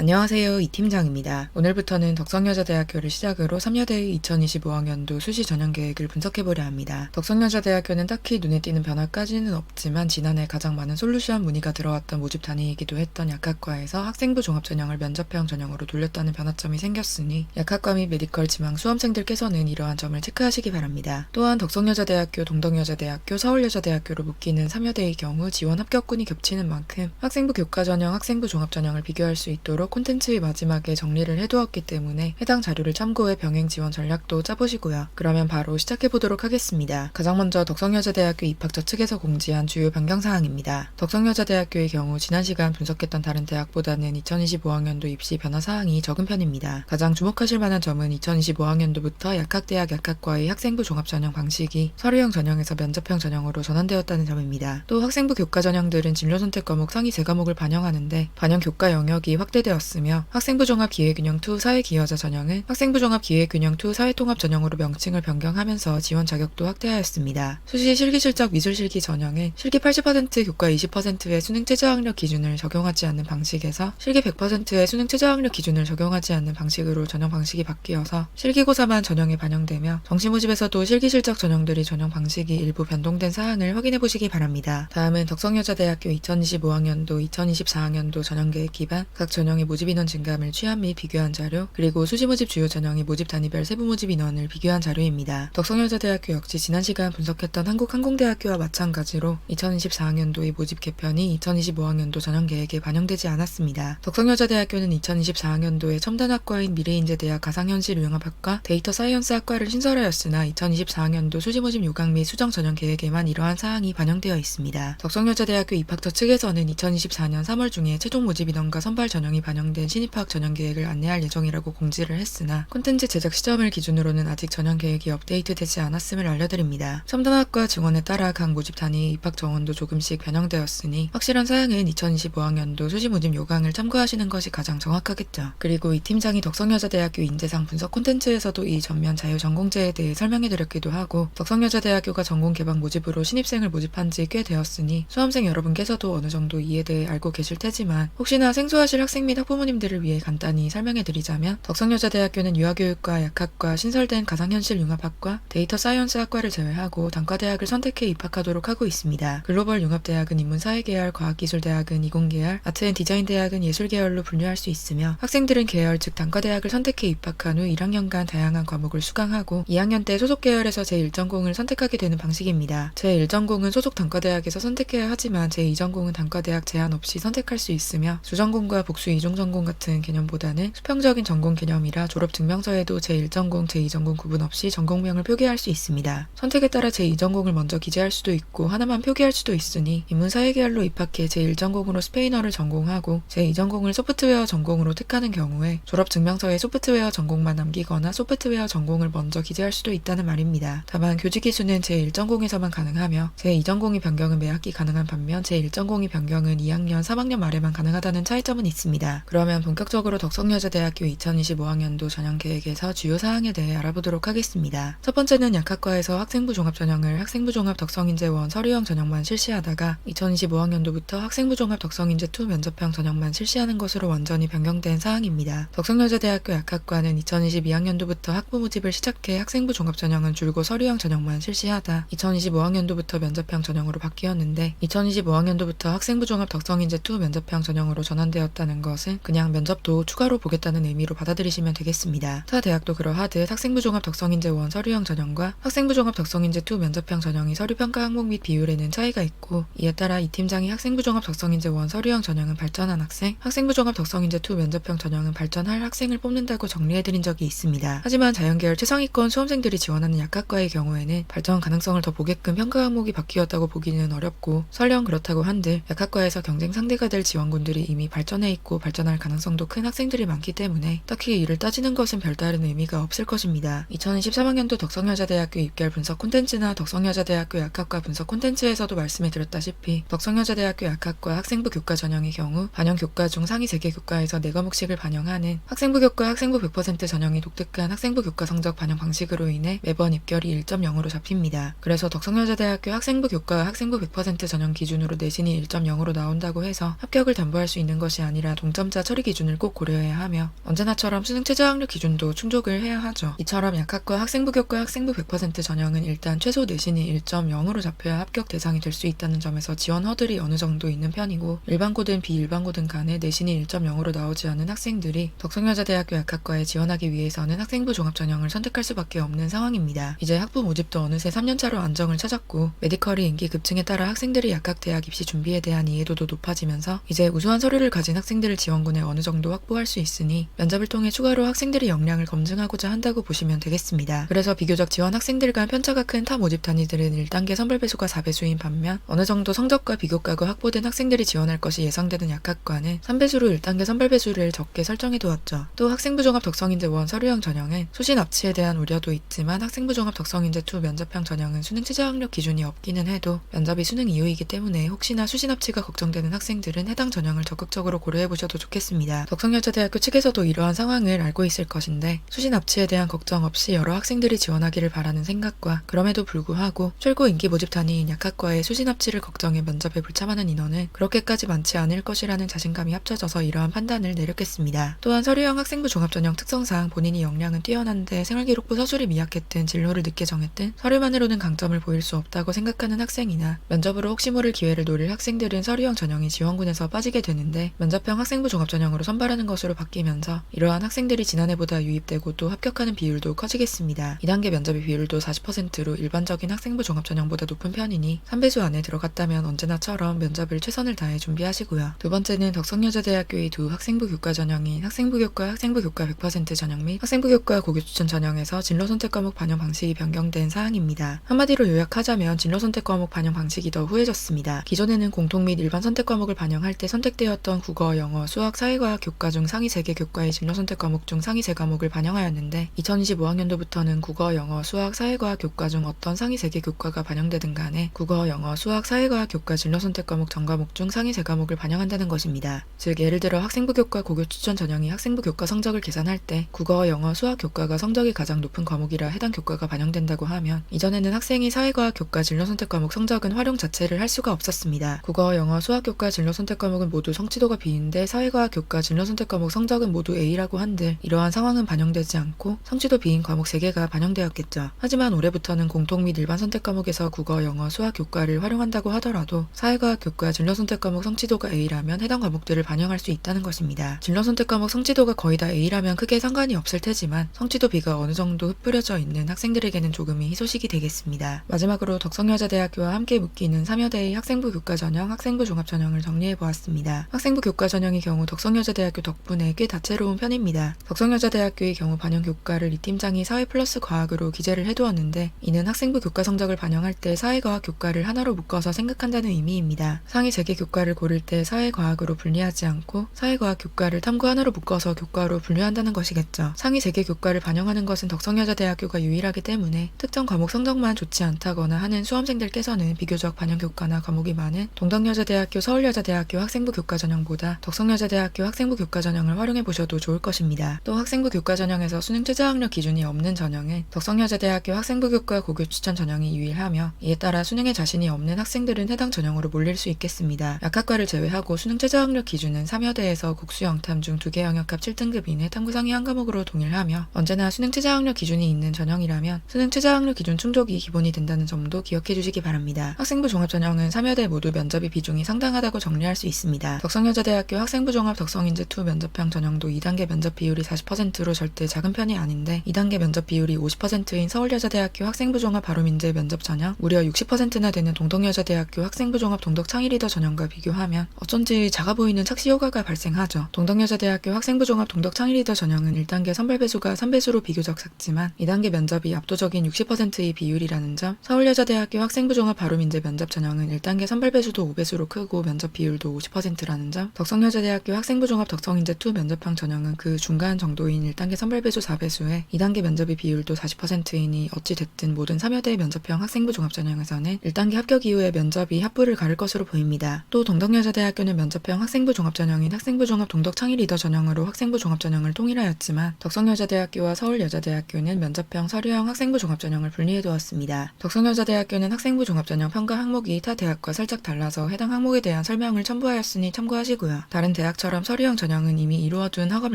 안녕하세요. 이 팀장입니다. 오늘부터는 덕성여자대학교를 시작으로 3여대의 2025학년도 수시 전형 계획을 분석해보려 합니다. 덕성여자대학교는 딱히 눈에 띄는 변화까지는 없지만 지난해 가장 많은 솔루션 문의가 들어왔던 모집 단위이기도 했던 약학과에서 학생부 종합전형을 면접형 전형으로 돌렸다는 변화점이 생겼으니 약학과 및 메디컬 지망 수험생들께서는 이러한 점을 체크하시기 바랍니다. 또한 덕성여자대학교, 동덕여자대학교, 서울여자대학교로 묶이는 3여대의 경우 지원 합격군이 겹치는 만큼 학생부 교과전형, 학생부 종합전형을 비교할 수 있도록 콘텐츠의 마지막에 정리를 해두었기 때문에 해당 자료를 참고해 병행 지원 전략도 짜보시고요. 그러면 바로 시작해보도록 하겠습니다. 가장 먼저 덕성여자대학교 입학처 측에서 공지한 주요 변경사항입니다. 덕성여자대학교의 경우 지난 시간 분석했던 다른 대학보다는 2025학년도 입시 변화사항이 적은 편입니다. 가장 주목하실 만한 점은 2025학년도부터 약학대학 약학과의 학생부 종합전형 방식이 서류형 전형에서 면접형 전형으로 전환되었다는 점입니다. 또 학생부 교과 전형들은 진로선택 과목 상위 3과목을 반영하는데 반영 교과 영역이 확대되었으며 학생부 종합 기회균형 2 사회기여자 전형은 학생부 종합 기회균형 2 사회통합 전형으로 명칭을 변경하면서 지원 자격도 확대하였습니다. 수시 실기실적 미술실기 전형은 실기 80% 교과 20%의 수능 최저학력 기준을 적용하지 않는 방식에서 실기 100%의 수능 최저학력 기준을 적용하지 않는 방식으로 전형 방식이 바뀌어서 실기고사만 전형에 반영되며 정시모집에서도 실기실적 전형들이 전형 방식이 일부 변동된 사항을 확인해보시기 바랍니다. 다음은 덕성여자대학교 2025학년도, 2024학년도 전형계획 기반 각 전형의 모집 인원 증감을 취합 및 비교한 자료, 그리고 수시 모집 주요 전형의 모집 단위별 세부 모집 인원을 비교한 자료입니다. 덕성여자대학교 역시 지난 시간 분석했던 한국항공대학교와 마찬가지로 2024학년도의 모집 개편이 2025학년도 전형 계획에 반영되지 않았습니다. 덕성여자대학교는 2024학년도에 첨단학과인 미래인재대학 가상현실융합학과 데이터 사이언스 학과를 신설하였으나 2024학년도 수시 모집 요강 및 수정 전형 계획에만 이러한 사항이 반영되어 있습니다. 덕성여자대학교 입학처 측에서는 2024년 3월 중에 최종 모집 인원과 선발 전형이 반영된 신입학 전형 계획을 안내할 예정이라고 공지를 했으나 콘텐츠 제작 시점을 기준으로는 아직 전형 계획이 업데이트되지 않았음을 알려드립니다. 첨단학과 증원에 따라 각 모집 단위의 입학 정원도 조금씩 변형되었으니 확실한 사항은 2025학년도 수시 모집 요강을 참고하시는 것이 가장 정확하겠죠. 그리고 이 팀장이 덕성여자대학교 인재상 분석 콘텐츠에서도 이 전면 자유전공제에 대해 설명해드렸기도 하고 덕성여자대학교가 전공 개방 모집으로 신입생을 모집한 지 꽤 되었으니 수험생 여러분께서도 어느 정도 이에 대해 알고 계실 테지만 혹시나 생소하실 학생 및 학부모님들을 위해 간단히 설명해드리자면 덕성여자대학교는 유아교육과 약학과 신설된 가상현실융합학과 데이터 사이언스 학과를 제외하고 단과대학을 선택해 입학하도록 하고 있습니다. 글로벌 융합대학은 인문사회계열, 과학기술대학은 이공계열, 아트앤디자인대학은 예술계열로 분류할 수 있으며 학생들은 계열 즉 단과대학을 선택해 입학한 후 1학년간 다양한 과목을 수강하고 2학년 때 소속 계열에서 제1전공을 선택하게 되는 방식입니다. 제1전공은 소속 단과대학에서 선택해야 하지만 제2전공은 단과대학 제한 없이 선택할 수 있으며 주전공과 복수 이중전공 같은 개념보다는 수평적인 전공 개념이라 졸업증명서에도 제1전공, 제2전공 구분 없이 전공명을 표기할 수 있습니다. 선택에 따라 제2전공을 먼저 기재할 수도 있고 하나만 표기할 수도 있으니 인문사회계열로 입학해 제1전공으로 스페인어를 전공하고 제2전공을 소프트웨어 전공으로 택하는 경우에 졸업증명서에 소프트웨어 전공만 남기거나 소프트웨어 전공을 먼저 기재할 수도 있다는 말입니다. 다만 교직기수는 제1전공에서만 가능하며 제2전공의 변경은 매 학기 가능한 반면 제1전공의 변경은 2학년, 3학년 말에만 가능하다는 차이점은 있습니다. 그러면 본격적으로 덕성여자대학교 2025학년도 전형 계획에서 주요 사항에 대해 알아보도록 하겠습니다. 첫 번째는 약학과에서 학생부 종합 전형을 학생부 종합 덕성인재1 서류형 전형만 실시하다가 2025학년도부터 학생부 종합 덕성인재2 면접형 전형만 실시하는 것으로 완전히 변경된 사항입니다. 덕성여자대학교 약학과는 2022학년도부터 학부 모집을 시작해 학생부 종합 전형은 줄곧 서류형 전형만 실시하다 2025학년도부터 면접형 전형으로 바뀌었는데 2025학년도부터 학생부 종합 덕성인재2 면접형 전형으로 전환되었다는 것은 그냥 면접도 추가로 보겠다는 의미로 받아들이시면 되겠습니다. 타 대학도 그러하듯 학생부 종합 덕성인재1 서류형 전형과 학생부 종합 덕성인재2 면접형 전형이 서류평가 항목 및 비율에는 차이가 있고 이에 따라 이 팀장이 학생부 종합 덕성인재1 서류형 전형은 발전한 학생, 학생부 종합 덕성인재2 면접형 전형은 발전할 학생을 뽑는다고 정리해드린 적이 있습니다. 하지만 자연계열 최상위권 수험생들이 지원하는 약학과의 경우에는 발전 가능성을 더 보게끔 평가 항목이 바뀌었다고 보기는 어렵고 설령 그렇다고 한들 약학과에서 경쟁 상대가 될 지원군들이 이미 발전해 있고 발전할 가능성도 큰 학생들이 많기 때문에 딱히 이를 따지는 것은 별다른 의미가 없을 것입니다. 2013학년도 덕성여자대학교 입결 분석 콘텐츠나 덕성여자대학교 약학과 분석 콘텐츠에서도 말씀해드렸다시피 덕성여자대학교 약학과 학생부 교과 전형의 경우 반영 교과 중 상위 3개 교과에서 4과목씩을 반영하는 학생부 교과 학생부 100% 전형이 독특한 학생부 교과 성적 반영 방식으로 인해 매번 입결이 1.0으로 잡힙니다. 그래서 덕성여자대학교 학생부 교과와 학생부 100% 전형 기준으로 내신이 1.0으로 나온다고 해서 합격을 담보할 수 있는 것이 아니라 동점 지원자 처리 기준을 꼭 고려해야 하며 언제나처럼 수능 최저학력 기준도 충족을 해야 하죠. 이처럼 약학과 학생부 교과 학생부 100% 전형은 일단 최소 내신이 1.0으로 잡혀야 합격 대상이 될 수 있다는 점에서 지원 허들이 어느 정도 있는 편이고 일반고든 비일반고든 간에 내신이 1.0으로 나오지 않은 학생들이 덕성여자대학교 약학과에 지원하기 위해서는 학생부 종합전형을 선택할 수밖에 없는 상황입니다. 이제 학부 모집도 어느새 3년차로 안정을 찾았고 메디컬이 인기 급증에 따라 학생들이 약학대학 입시 준비에 대한 이해도도 높아지면서 이제 우수한 서류를 가진 학생들을 지원군에 어느 정도 확보할 수 있으니 면접을 통해 추가로 학생들의 역량을 검증하고자 한다고 보시면 되겠습니다. 그래서 비교적 지원 학생들 간 편차가 큰 타 모집 단위들은 1단계 선발배수가 4배수인 반면 어느 정도 성적과 비교과가 확보된 학생들이 지원할 것이 예상되는 약학과는 3배수로 1단계 선발배수를 적게 설정해 두었죠. 또 학생부 종합 덕성인재 1 서류형 전형은 수시 납치에 대한 우려도 있지만 학생부 종합 덕성인재 2 면접형 전형은 수능 최저학력 기준이 없기는 해도 면접이 수능 이후이기 때문에 혹시나 수시 납치가 걱정되는 학생들은 해당 전형을 적극적으로 고려해 보셔도 좋겠습니다. 덕성여자대학교 측에서도 이러한 상황을 알고 있을 것인데 수시 납치에 대한 걱정 없이 여러 학생들이 지원하기를 바라는 생각과 그럼에도 불구하고 최고 인기 모집 단위인 약학과의 수시 납치를 걱정해 면접에 불참하는 인원은 그렇게까지 많지 않을 것이라는 자신감이 합쳐져서 이러한 판단을 내렸겠습니다. 또한 서류형 학생부 종합전형 특성상 본인이 역량은 뛰어난데 생활기록부 서술이 미약했든 진로를 늦게 정했든 서류만으로는 강점을 보일 수 없다고 생각하는 학생이나 면접으로 혹시 모를 기회를 노릴 학생들은 서류형 전형이 지원군에서 빠지게 되는데 면접형 학생부 종합전형으로 선발하는 것으로 바뀌면서 이러한 학생들이 지난해보다 유입되고 또 합격하는 비율도 커지겠습니다. 2단계 면접의 비율도 40%로 일반적인 학생부 종합전형보다 높은 편이니 3배수 안에 들어갔다면 언제나처럼 면접을 최선을 다해 준비하시고요. 두 번째는 덕성여자대학교의 두 학생부 교과 전형인 학생부 교과 학생부 교과 100% 전형 및 학생부 교과 고교 추천 전형에서 진로 선택 과목 반영 방식이 변경된 사항입니다. 한마디로 요약하자면 진로 선택 과목 반영 방식이 더 후해졌습니다. 기존에는 공통 및 일반 선택 과목을 반영할 때 선택되었던 국어, 영어, 수학, 사회과학 교과 중 상위 3개 교과의 진로 선택 과목 중 상위 3과목을 반영하였는데 2025학년도부터는 국어, 영어, 수학, 사회과학 교과 중 어떤 상위 3개 교과가 반영되든 간에 국어, 영어, 수학, 사회과학 교과 진로 선택 과목 전 과목 중 상위 3과목을 반영한다는 것입니다. 즉 예를 들어 학생부 교과 고교 추천 전형이 학생부 교과 성적을 계산할 때 국어, 영어, 수학 교과가 성적이 가장 높은 과목이라 해당 교과가 반영된다고 하면 이전에는 학생이 사회과학 교과 진로 선택 과목 성적은 활용 자체를 할 수가 없었습니다. 국어, 영어, 수학 교과 진로 선택 과목은 모두 성취도가 B인데 사회과학 교과 진로 선택 과목 성적은 모두 A라고 한들 이러한 상황은 반영되지 않고 성취도 B인 과목 3개가 반영되었겠죠. 하지만 올해부터는 공통 및 일반 선택 과목에서 국어, 영어, 수학 교과를 활용한다고 하더라도 사회과학 교과 진로 선택 과목 성취도가 A라면 해당 과목들을 반영할 수 있다는 것입니다. 진로 선택 과목 성취도가 거의 다 A라면 크게 상관이 없을 테지만 성취도 B가 어느 정도 흩뿌려져 있는 학생들에게는 조금이 희소식이 되겠습니다. 마지막으로 덕성여자대학교와 함께 묶이는 3여대의 학생부 교과 전형, 학생부 종합 전형을 정리해보았습니다. 학생부 교과 전형의 경우 덕성여자대학교 덕분에 꽤 다채로운 편입니다. 덕성여자대학교의 경우 반영 교과를 이 팀장이 사회 플러스 과학으로 기재를 해두었는데 이는 학생부 교과 성적을 반영할 때 사회과학 교과를 하나로 묶어서 생각한다는 의미입니다. 상위 3개 교과를 고를 때 사회과학으로 분리하지 않고 사회과학 교과를 탐구 하나로 묶어서 교과로 분류한다는 것이겠죠. 상위 3개 교과를 반영하는 것은 덕성여자대학교가 유일하기 때문에 특정 과목 성적만 좋지 않다거나 하는 수험생들께서는 비교적 반영 교과나 과목이 많은 동덕여자대학교, 서울여자대학교 학생부 교과 전형보다 덕성여자대학교 학생부 교과 전형을 활용해 보셔도 좋을 것입니다. 또 학생부 교과 전형에서 수능 최저학력 기준이 없는 전형은 덕성여자대학교 학생부 교과 고교 추천 전형이 유일하며 이에 따라 수능에 자신이 없는 학생들은 해당 전형으로 몰릴 수 있겠습니다. 약학과를 제외하고 수능 최저학력 기준은 3여대에서 국수 영탐 중 2개 영역 합 7등급 이내 탐구 상위 한 과목으로 동일하며 언제나 수능 최저학력 기준이 있는 전형이라면 수능 최저학력 기준 충족이 기본이 된다는 점도 기억해 주시기 바랍니다. 학생부 종합 전형은 3여대 모두 면접의 비중이 상당하다고 정리할 수 있습니다. 덕성여자대학교 학생부 종합 덕성인재 2 면접형 전형도 2단계 면접 비율이 40%로 절대 작은 편이 아닌데 2단계 면접 비율이 50%인 서울여자대학교 학생부 종합 바로민재 면접 전형, 무려 60%나 되는 동덕여자대학교 학생부 종합 동덕 창의 리더 전형과 비교하면 어쩐지 작아 보이는 착시 효과가 발생하죠. 동덕여자대학교 학생부 종합 동덕 창의 리더 전형은 1단계 선발 배수가 3배수로 비교적 작지만 2단계 면접이 압도적인 60%의 비율이라는 점, 서울여자대학교 학생부 종합 바로민재 면접 전형은 1단계 선발 배수도 5배수로 크고 면접 비율도 50%라는 점, 덕성여자대학교 학생부 종합 덕성인재 2 면접형 전형은 그 중간 정도인 1단계 선발 배수 4배수에 2단계 면접의 비율도 40%이니 어찌 됐든 모든 3여대 면접형 학생부 종합 전형에서는 1단계 합격 이후에 면접이 합부를 가를 것으로 보입니다. 또 동덕여자대학교는 면접형 학생부 종합 전형인 학생부 종합 동덕 창의 리더 전형으로 학생부 종합 전형을 통일하였지만 덕성여자대학교와 서울여자대학교는 면접형 서류형 학생부 종합 전형을 분리해 두었습니다. 덕성여자대학교는 학생부 종합 전형 평가 항목이 타 대학과 살짝 달라서 해당 항목에 대한 설명을 첨부하였으니 참고하시고요. 다른 대학처럼 것처럼 서류형 전형은 이미 이루어둔 학업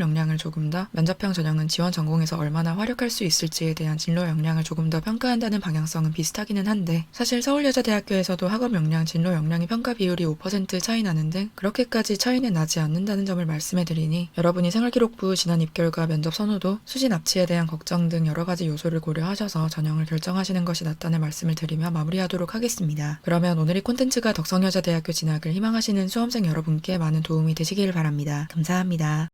역량을 조금 더, 면접형 전형은 지원 전공에서 얼마나 활약할 수 있을지에 대한 진로 역량을 조금 더 평가한다는 방향성은 비슷하기는 한데, 사실 서울여자대학교에서도 학업 역량, 진로 역량의 평가 비율이 5% 차이 나는 등 그렇게까지 차이는 나지 않는다는 점을 말씀해드리니, 여러분이 생활기록부, 지난 입결과 면접 선호도, 수시 납치에 대한 걱정 등 여러 가지 요소를 고려하셔서 전형을 결정하시는 것이 낫다는 말씀을 드리며 마무리하도록 하겠습니다. 그러면 오늘의 콘텐츠가 덕성여자대학교 진학을 희망하시는 수험생 여러분께 많은 도움이 되시길 바랍니다. 감사합니다.